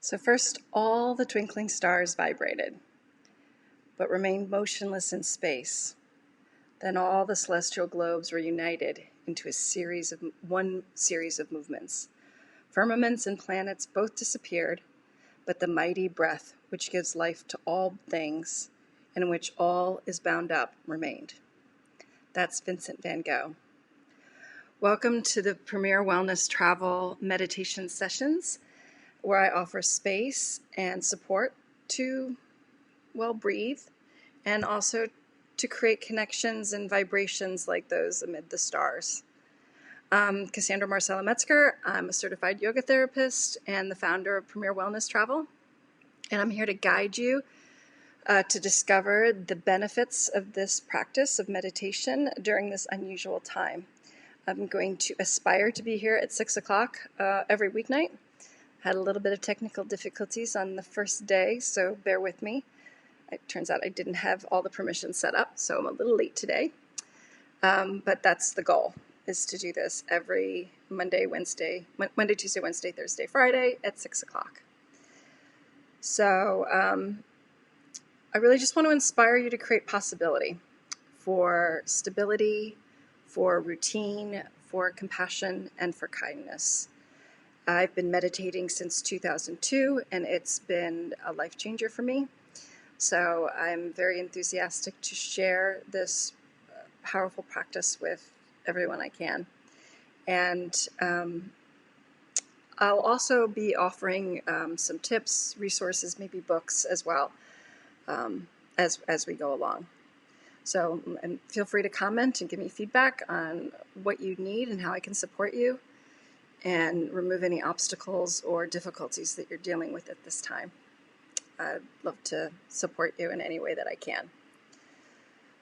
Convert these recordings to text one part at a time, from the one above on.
So first, all the twinkling stars vibrated, but remained motionless in space. Then all the celestial globes were united into one series of movements. Firmaments and planets both disappeared, but the mighty breath, which gives life to all things, and in which all is bound up, remained. That's Vincent Van Gogh. Welcome to the Premier Wellness Travel Meditation Sessions, where I offer space and support to, breathe, and also to create connections and vibrations like those amid the stars. Cassandra Marcella Metzger. I'm a certified yoga therapist and the founder of Premier Wellness Travel, and I'm here to guide you to discover the benefits of this practice of meditation during this unusual time. I'm going to aspire to be here at 6 o'clock every weeknight. Had a little bit of technical difficulties on the first day, so bear with me. It turns out I didn't have all the permissions set up, so I'm a little late today. But that's the goal, is to do this every Monday, Tuesday, Wednesday, Thursday, Friday at 6 o'clock. So I really just want to inspire you to create possibility for stability, for routine, for compassion, and for kindness. I've been meditating since 2002, and it's been a life changer for me. So I'm very enthusiastic to share this powerful practice with everyone I can. And I'll also be offering some tips, resources, maybe books as well as we go along. So and feel free to comment and give me feedback on what you need and how I can support you and remove any obstacles or difficulties that you're dealing with at this time. I'd love to support you in any way that I can.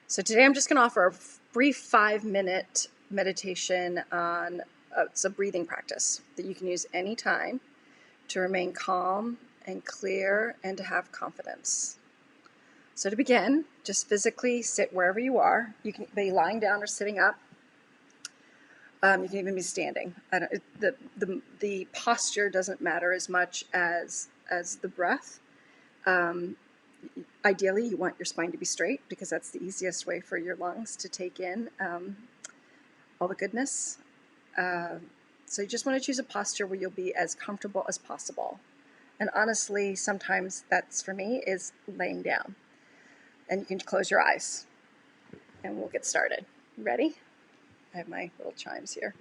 So today I'm just going to offer a brief 5-minute meditation on it's a breathing practice that you can use anytime to remain calm and clear and to have confidence. So to begin, just physically sit wherever you are. You can be lying down or sitting up. You can even be standing. The posture doesn't matter as much as the breath. Ideally, you want your spine to be straight because that's the easiest way for your lungs to take in all the goodness. So you just want to choose a posture where you'll be as comfortable as possible. And honestly, sometimes that's, for me, is laying down. And you can close your eyes. And we'll get started. Ready? I have my little chimes here.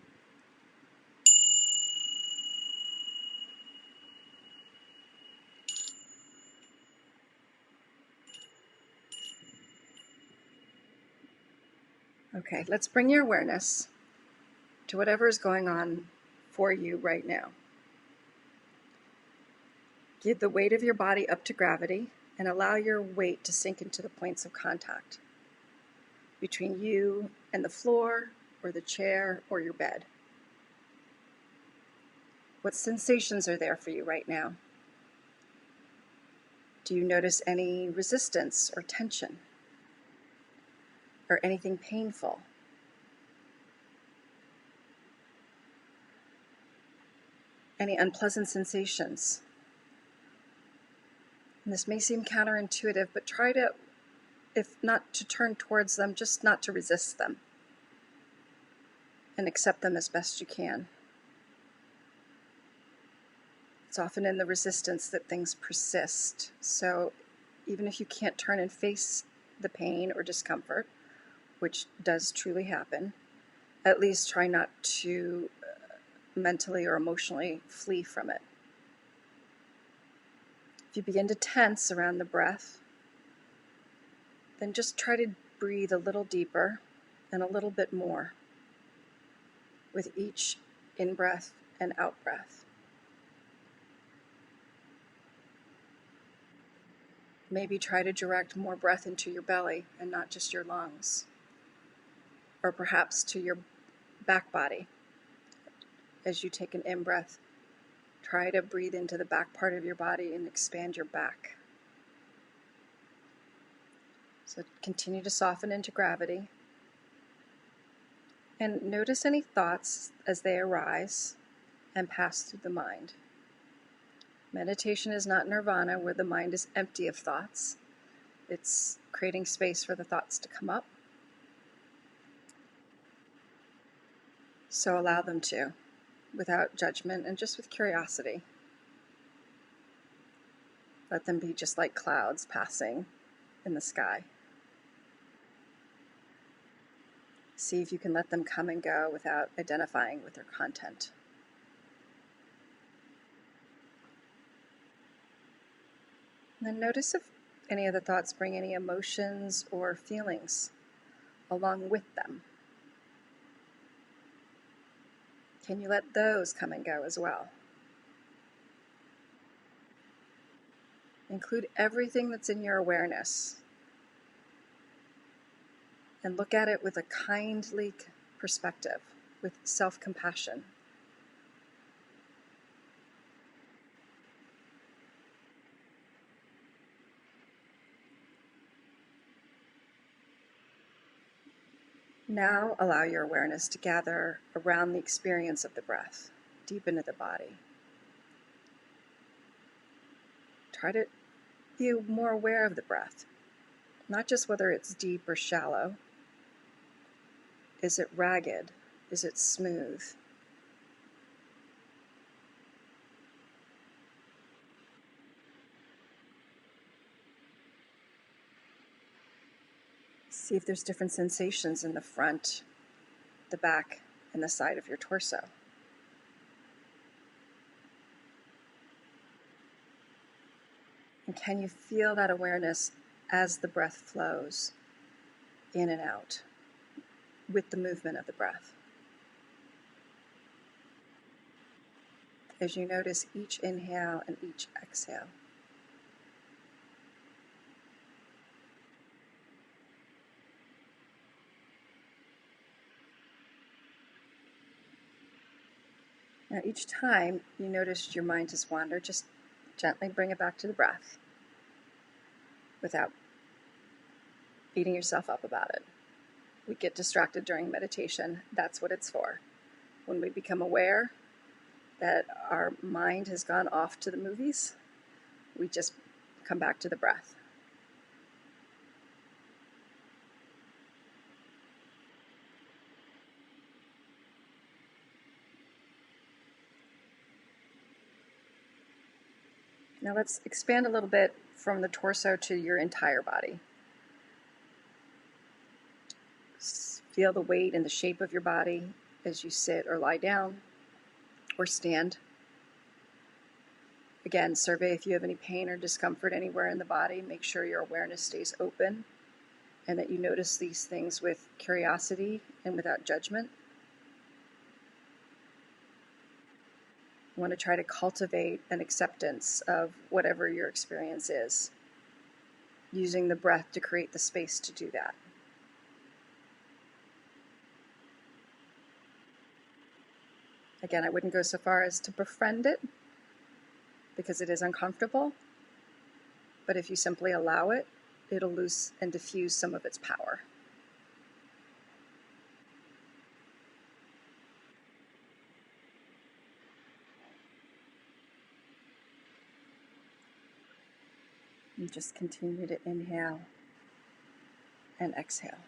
Okay, let's bring your awareness to whatever is going on for you right now. Give the weight of your body up to gravity and allow your weight to sink into the points of contact between you and the floor or the chair or your bed. What sensations are there for you right now? Do you notice any resistance or tension? Or anything painful? Any unpleasant sensations? And this may seem counterintuitive, but try to, if not to turn towards them, just not to resist them. And accept them as best you can. It's often in the resistance that things persist. So even if you can't turn and face the pain or discomfort, which does truly happen, at least try not to mentally or emotionally flee from it. If you begin to tense around the breath, then just try to breathe a little deeper and a little bit more with each in-breath and out-breath. Maybe try to direct more breath into your belly and not just your lungs. Or perhaps to your back body. As you take an in-breath, try to breathe into the back part of your body and expand your back. So continue to soften into gravity. And notice any thoughts as they arise and pass through the mind. Meditation is not nirvana, where the mind is empty of thoughts. It's creating space for the thoughts to come up. So allow them to, without judgment and just with curiosity. Let them be just like clouds passing in the sky. See if you can let them come and go without identifying with their content. And then notice if any of the thoughts bring any emotions or feelings along with them. Can you let those come and go as well? Include everything that's in your awareness and look at it with a kindly perspective, with self-compassion. Now allow your awareness to gather around the experience of the breath, deep into the body. Try to be more aware of the breath, not just whether it's deep or shallow. Is it ragged? Is it smooth? See if there's different sensations in the front, the back, and the side of your torso. And can you feel that awareness as the breath flows in and out with the movement of the breath? As you notice each inhale and each exhale. Now each time you notice your mind has wandered, just gently bring it back to the breath without beating yourself up about it. We get distracted during meditation. That's what it's for. When we become aware that our mind has gone off to the movies, we just come back to the breath. Now let's expand a little bit from the torso to your entire body. Feel the weight and the shape of your body as you sit or lie down or stand. Again, survey if you have any pain or discomfort anywhere in the body. Make sure your awareness stays open and that you notice these things with curiosity and without judgment. You want to try to cultivate an acceptance of whatever your experience is, using the breath to create the space to do that. Again, I wouldn't go so far as to befriend it, because it is uncomfortable, but if you simply allow it, it'll lose and diffuse some of its power. And just continue to inhale and exhale.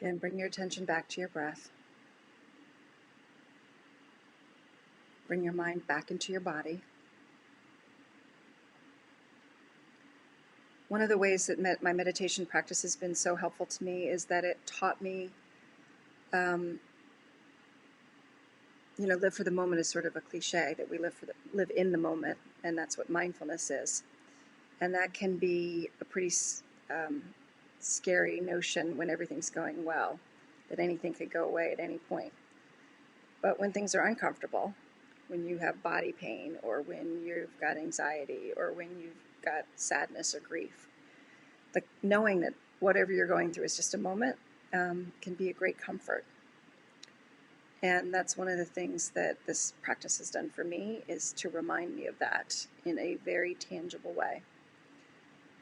Again, bring your attention back to your breath. Bring your mind back into your body. One of the ways that my meditation practice has been so helpful to me is that it taught me live for the moment is sort of a cliche, that we live in the moment, and that's what mindfulness is. And that can be a pretty scary notion when everything's going well, that anything could go away at any point. But when things are uncomfortable, when you have body pain, or when you've got anxiety, or when you've got sadness or grief, knowing that whatever you're going through is just a moment can be a great comfort. And that's one of the things that this practice has done for me, is to remind me of that in a very tangible way.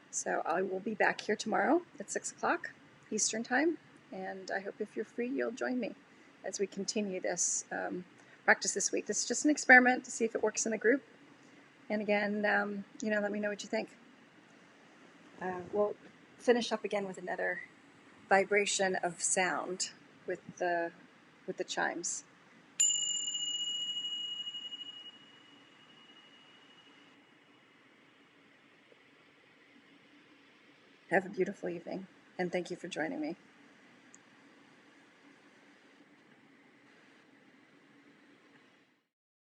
So I will be back here tomorrow at 6 o'clock Eastern Time, and I hope if you're free, you'll join me as we continue this practice this week. This is just an experiment to see if it works in the group. And again, let me know what you think. We'll finish up again with another vibration of sound with the chimes. Have a beautiful evening, and thank you for joining me.